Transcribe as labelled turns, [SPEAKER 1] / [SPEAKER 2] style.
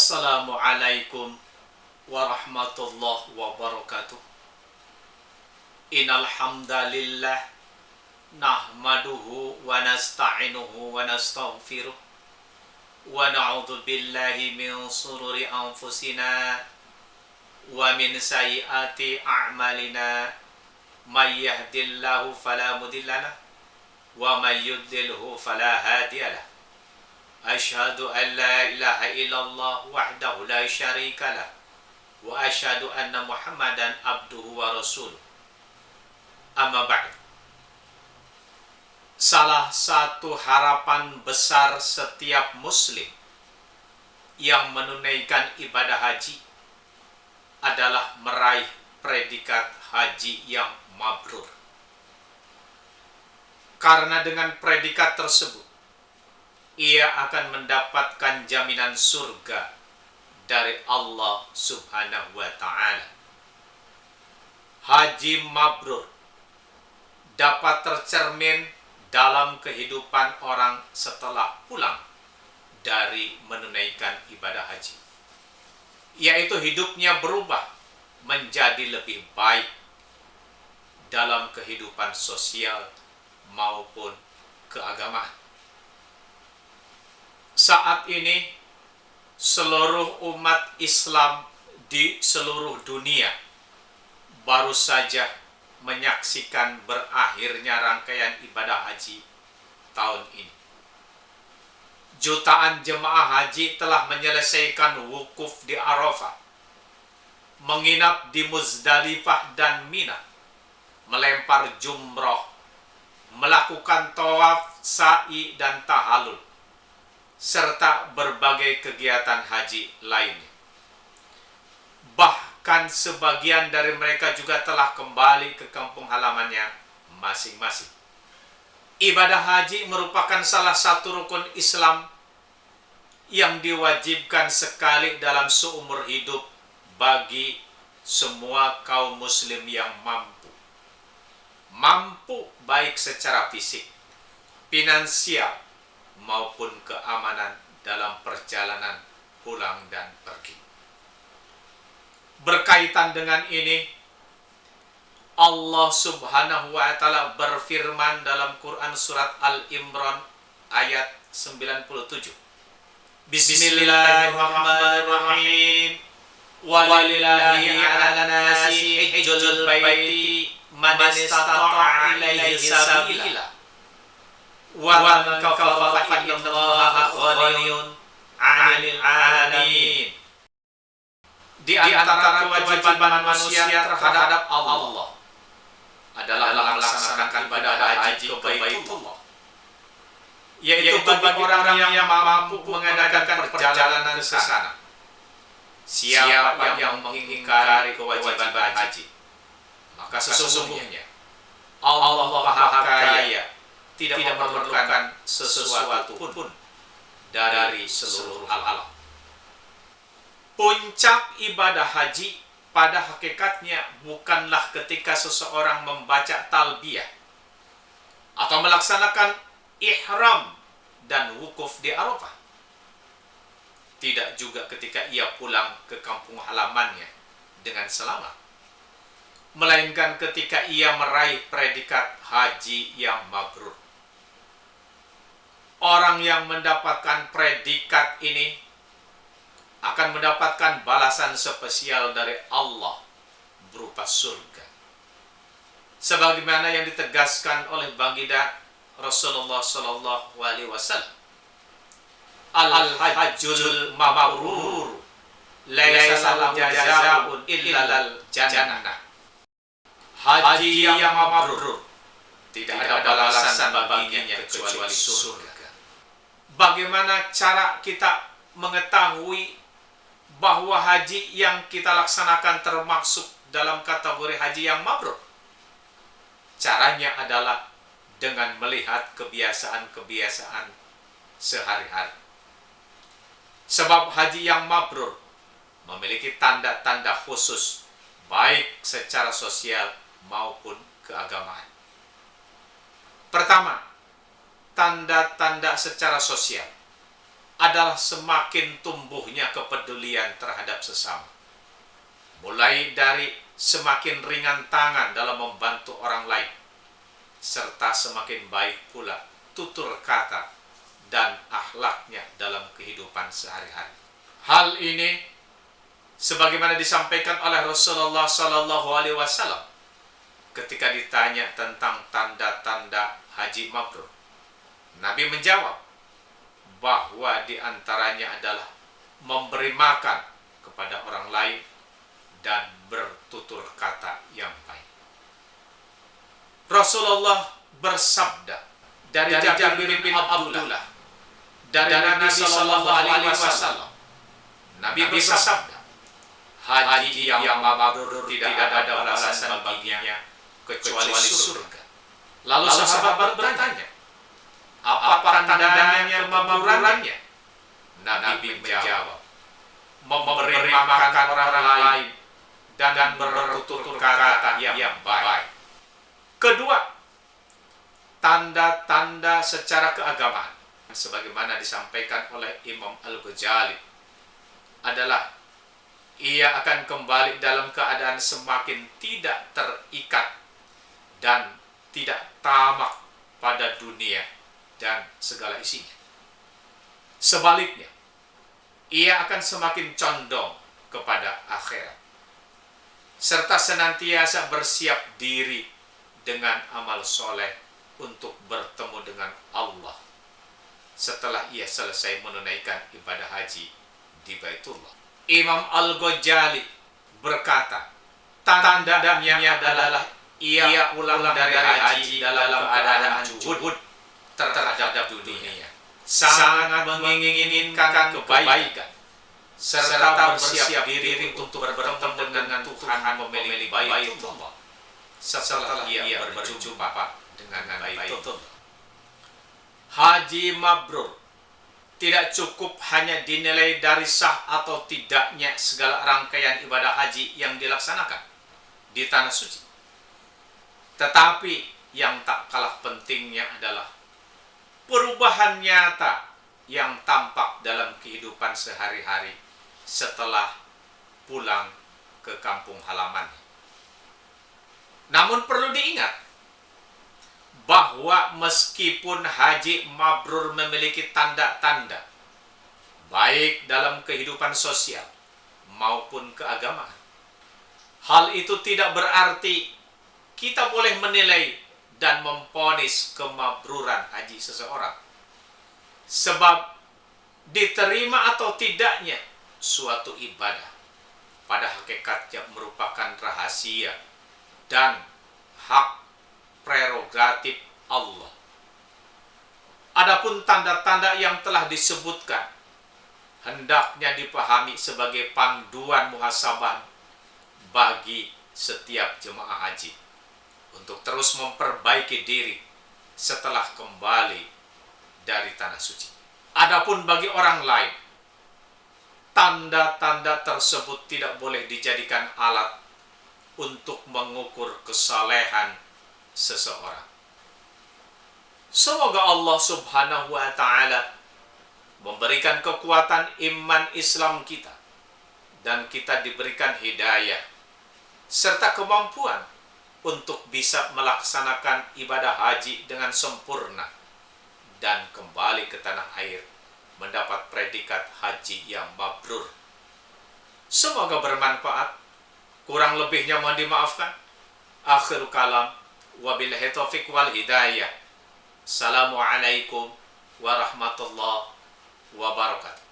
[SPEAKER 1] Assalamualaikum warahmatullahi wabarakatuh. Innal hamdalillah nahmaduhu wa nasta'inuhu wa nastaghfiruh wa na'udzu billahi min shururi anfusina wa min sayyiati a'malina may yahdihillahu fala mudilla lahu wa may yudlilhu fala hadiya lahu. Asyhadu an la ilaha illallah wahdahu la syarika lah wa asyhadu anna Muhammadan abduhu wa rasuluh. Amma ba'd. Salah satu harapan besar setiap muslim yang menunaikan ibadah haji adalah meraih predikat haji yang mabrur. Karena dengan predikat tersebut ia akan mendapatkan jaminan surga dari Allah Subhanahu wa ta'ala. Haji mabrur dapat tercermin dalam kehidupan orang setelah pulang dari menunaikan ibadah haji, yaitu hidupnya berubah menjadi lebih baik dalam kehidupan sosial maupun keagamaan. Saat ini seluruh umat Islam di seluruh dunia baru saja menyaksikan berakhirnya rangkaian ibadah haji tahun ini. Jutaan jemaah haji telah menyelesaikan wukuf di Arafah, menginap di Muzdalifah dan Mina, melempar jumroh, melakukan tawaf, sa'i dan tahallul, serta berbagai kegiatan haji lainnya. Bahkan sebagian dari mereka juga telah kembali ke kampung halamannya masing-masing. Ibadah haji merupakan salah satu rukun Islam yang diwajibkan sekali dalam seumur hidup bagi semua kaum muslim yang mampu. Mampu baik secara fisik, finansial, maupun keamanan dalam perjalanan pulang dan pergi. Berkaitan dengan ini, Allah Subhanahu wa ta'ala berfirman dalam Quran surat Al-Imran ayat 97. Bismillahirrahmanirrahim. Walillahi 'alan nasi hajjul baiti man istata'a ilaihi sabila. Wa man kafara fa innallaha ghaniyun 'anil 'alamin. Di antara kewajiban manusia terhadap Allah adalah melaksanakan ibadah haji ke Baitullah, yaitu bagi orang yang mampu mengadakan perjalanan ke sana. Siapa yang mengingkari kewajiban haji, maka sesungguhnya Allah Maha Kaya tidak memerlukan sesuatu pun dari seluruh alam. Puncak ibadah haji pada hakikatnya bukanlah ketika seseorang membaca talbiyah atau melaksanakan ihram dan wukuf di Arafah. Tidak juga ketika ia pulang ke kampung halamannya dengan selamat, melainkan ketika ia meraih predikat haji yang mabrur. Orang yang mendapatkan predikat ini akan mendapatkan balasan spesial dari Allah berupa surga, sebagaimana yang ditegaskan oleh baginda Rasulullah sallallahu alaihi wasallam, al-hajjul mabrur laisa lahu jazaa'un illal jannah. Haji yang mabrur tidak ada balasan baginya kecuali surga. Bagaimana cara kita mengetahui bahwa haji yang kita laksanakan termasuk dalam kategori haji yang mabrur? Caranya adalah dengan melihat kebiasaan-kebiasaan sehari-hari. Sebab haji yang mabrur memiliki tanda-tanda khusus baik secara sosial maupun keagamaan. Pertama, tanda-tanda secara sosial. adalah semakin tumbuhnya kepedulian terhadap sesama. Mulai dari semakin ringan tangan dalam membantu orang lain, serta semakin baik pula tutur kata dan akhlaknya dalam kehidupan sehari-hari. Hal ini sebagaimana disampaikan oleh Rasulullah Sallallahu Alaihi Wasallam ketika ditanya tentang tanda-tanda haji mabrur. Nabi menjawab bahwa di antaranya adalah memberi makan kepada orang lain dan bertutur kata yang baik. Rasulullah bersabda dari Jabir bin Abdullah dari Nabi Sallallahu Alaihi Wasallam. Nabi bersabda, haji yang mabrur tidak ada balasan baginya kecuali surga. Lalu sahabat bertanya, apa tandanya kemabrurannya? Nabi menjawab, memberi makan orang lain dan bertutur kata yang baik. Kedua, tanda-tanda secara keagamaan sebagaimana disampaikan oleh Imam Al-Ghazali adalah ia akan kembali dalam keadaan semakin tidak terikat dan tidak tamak pada dunia dan segala isinya. Sebaliknya, ia akan semakin condong kepada akhirat, serta senantiasa bersiap diri dengan amal soleh untuk bertemu dengan Allah setelah ia selesai menunaikan ibadah haji di Baitullah. Imam Al-Ghazali berkata, tandanya adalah ia pulang dari haji dalam keadaan juhud terhadap dunia, sangat menginginkan kebaikan, serta bersiap diri untuk bertemu dengan Tuhan pemilik Baitullah setelah ia berjumpa dengan Baitullah. Haji mabrur tidak cukup hanya dinilai dari sah atau tidaknya segala rangkaian ibadah haji yang dilaksanakan di tanah suci, tetapi yang tak kalah pentingnya adalah perubahan nyata yang tampak dalam kehidupan sehari-hari setelah pulang ke kampung halamannya. Namun perlu diingat bahwa meskipun haji mabrur memiliki tanda-tanda baik dalam kehidupan sosial maupun keagamaan, hal itu tidak berarti kita boleh menilai dan memvonis kemabruran haji seseorang. Sebab diterima atau tidaknya suatu ibadah pada hakikatnya merupakan rahasia dan hak prerogatif Allah. Adapun tanda-tanda yang telah disebutkan hendaknya dipahami sebagai panduan muhasabah bagi setiap jemaah haji untuk terus memperbaiki diri setelah kembali dari tanah suci. Adapun bagi orang lain, tanda-tanda tersebut tidak boleh dijadikan alat untuk mengukur kesalehan seseorang. Semoga Allah Subhanahu wa Ta'ala memberikan kekuatan iman Islam kita dan kita diberikan hidayah serta kemampuan untuk bisa melaksanakan ibadah haji dengan sempurna dan kembali ke tanah air mendapat predikat haji yang mabrur. Semoga bermanfaat. Kurang lebihnya mohon dimaafkan. Akhirul kalam, wabillahi taufiq wal hidayah. Assalamualaikum warahmatullahi wabarakatuh.